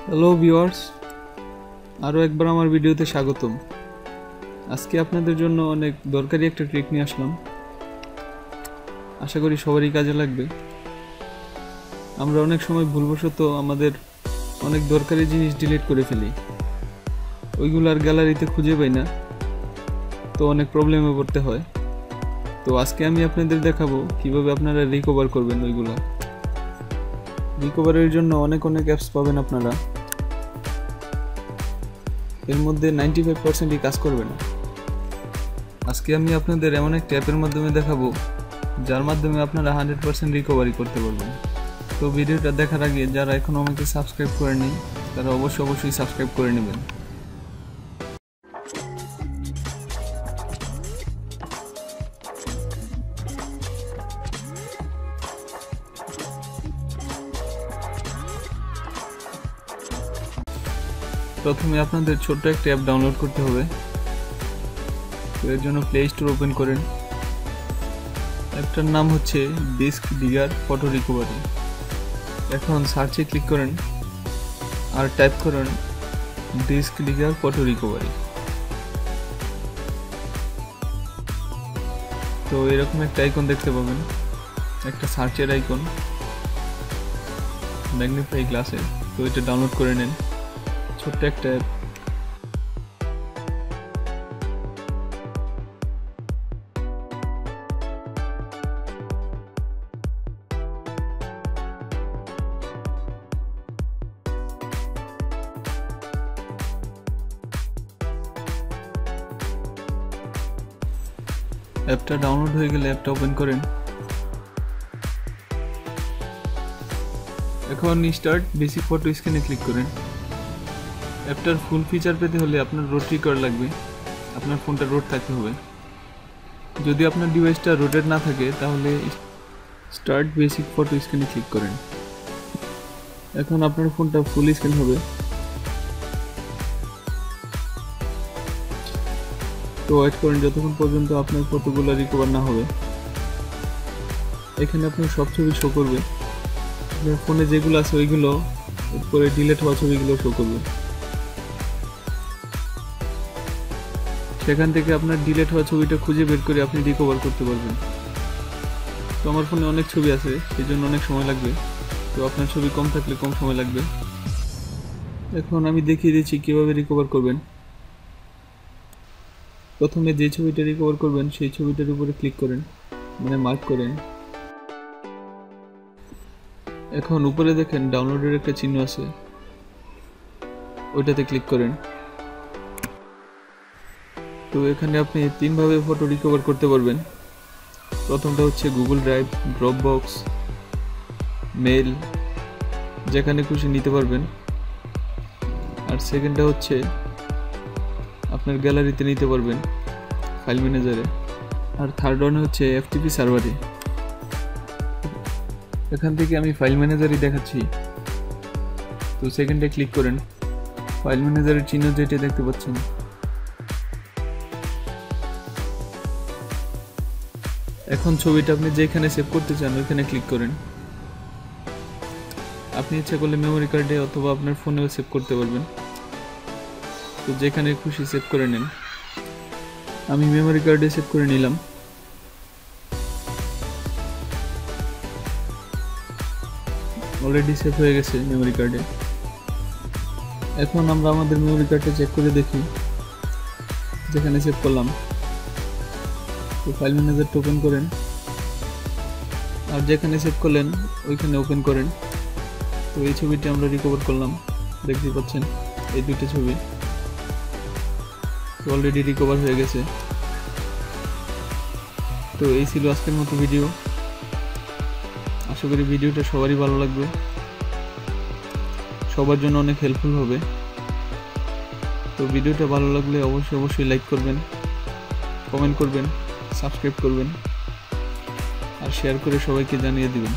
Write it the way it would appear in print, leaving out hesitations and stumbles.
Hello viewers, আরও একবার আমার ভিডিওতে স্বাগতম। আজকে আপনাদের জন্য অনেক দরকারি একটা ট্রিক নিয়ে আসলাম। আশা করি সবারই কাজে লাগবে। আমরা অনেক সময় ভুলবশত আমাদের অনেক দরকারি জিনিস ডিলিট করে ফেলি, ওইগুলো আর গ্যালারিতে খুঁজে পাই না, তো অনেক প্রবলেমে পড়তে হয়। তো আজকে আমি আপনাদের দেখাবো কিভাবে আপনারা রিকভার করবেন ওইগুলো। রিকভারের জন্য অনেক অ্যাপস পাবেন আপনারা, এর মধ্যে 95%ই কাজ করবে না। আজকে আমি আপনাদের এমন একটা অ্যাপের মাধ্যমে দেখাবো যার মাধ্যমে আপনারা 100% রিকভারি করতে পারবেন। তো ভিডিওটা দেখার আগে যারা এখনো আমাকে সাবস্ক্রাইব করেনি তারা অবশ্যই সাবস্ক্রাইব করে নেবেন। প্রথমে আপনাদের ছোট্ট একটা অ্যাপ ডাউনলোড করতে হবে। এর জন্য প্লে স্টোর ওপেন করেন। অ্যাপটার নাম হচ্ছে ডিস্ক ডিগার ফটো রিকভারি। এখন সার্চে ক্লিক করেন আর টাইপ করেন ডিস্ক ডিগার ফটো রিকভারি। তো এরকম একটা আইকন দেখতে পাবেন, একটা সার্চের আইকন ম্যাগনিফাই গ্লাসে। তো এটা ডাউনলোড করে নেন, ছোট্ট একটা অ্যাপ। অ্যাপটা ডাউনলোড হয়ে গেলে অ্যাপটা ওপেন করেন। এখন স্টার্ট বেসিক ফটো স্ক্যানে ক্লিক করেন। অ্যাপটার ফুল ফিচার পেতে হলে আপনার রোটারি করা লাগবে, আপনার ফোনটা রোট থাকতে হবে। যদি আপনার ডিভাইসটা রোটেড না থাকে তাহলে স্টার্ট বেসিক ফটো স্ক্যানে ক্লিক করেন। এখন আপনার ফোনটা ফুল স্ক্যান হবে। তো ওয়েট করেন যতক্ষণ পর্যন্ত আপনার ফটোগুলো রিকভার না হবে। এখানে আপনার সব ছবি শো করবে, আপনার ফোনে যেগুলো আছে ওইগুলো, এরপরে ডিলিট হওয়া ছবিগুলো শো করবে। সেখান থেকে আপনার ডিলিট হওয়া ছবিটা খুঁজে বের করে আপনি রিকভার করতে পারবেন। তো আমার ফোনে অনেক ছবি আছে, সেই জন্য অনেক সময় লাগবে। তো আপনার ছবি কম থাকলে কম সময় লাগবে। এখন আমি দেখিয়ে দিচ্ছি কীভাবে রিকভার করবেন। প্রথমে যে ছবিটা রিকভার করবেন সেই ছবিটার উপরে ক্লিক করেন, মানে মার্ক করেন। এখন উপরে দেখেন ডাউনলোডের একটা চিহ্ন আছে, ওইটাতে ক্লিক করেন। তো এখানে আপনি 3 ভাবে ফটো রিকভার করতে পারবেন। প্রথমটা হচ্ছে গুগল ড্রাইভ, ড্রপবক্স, মেল, যেখানে খুশি নিতে পারবেন। আর সেকেন্ডটা হচ্ছে আপনার গ্যালারিতে নিতে পারবেন, ফাইল ম্যানেজারে। আর থার্ড ওয়ান হচ্ছে এফটিপি সার্ভারে। এখান থেকে আমি ফাইল ম্যানেজারই দেখাচ্ছি। তো সেকেন্ডে ক্লিক করেন, ফাইল ম্যানেজারের চিহ্ন যেটা দেখতে পাচ্ছেন। এখন ছবিটা আপনি যেখানে সেভ করতে চান ওইখানে ক্লিক করেন। আপনি ইচ্ছা করলে মেমোরি কার্ডে অথবা আপনার ফোনেও সেভ করতে পারবেন। তো যেখানে খুশি সেভ করে নেন। আমি মেমোরি কার্ডে সেভ করে নিলাম। অলরেডি সেভ হয়ে গেছে মেমোরি কার্ডে। এখন আমরা আমাদের মেমোরি কার্ডটা চেক করে দেখি যেখানে সেভ করলাম। তো ফাইল ম্যানেজারটা ওপেন করেন আর যেখানে সেভ করলেন ওইখানে ওপেন করেন। তো এই ছবিটা আমরা রিকভার করলাম, দেখতে পাচ্ছেন এই দুটো ছবি অলরেডি রিকভার হয়ে গেছে। তো এই ছিল আজকের মতো ভিডিও। আশা করি ভিডিওটা সবারই ভালো লাগবে, সবার জন্য অনেক হেল্পফুল হবে। তো ভিডিওটা ভালো লাগলে অবশ্যই লাইক করবেন, কমেন্ট করবেন, সাবস্ক্রাইব করবেন আর শেয়ার করে সবাইকে জানিয়ে দিবেন।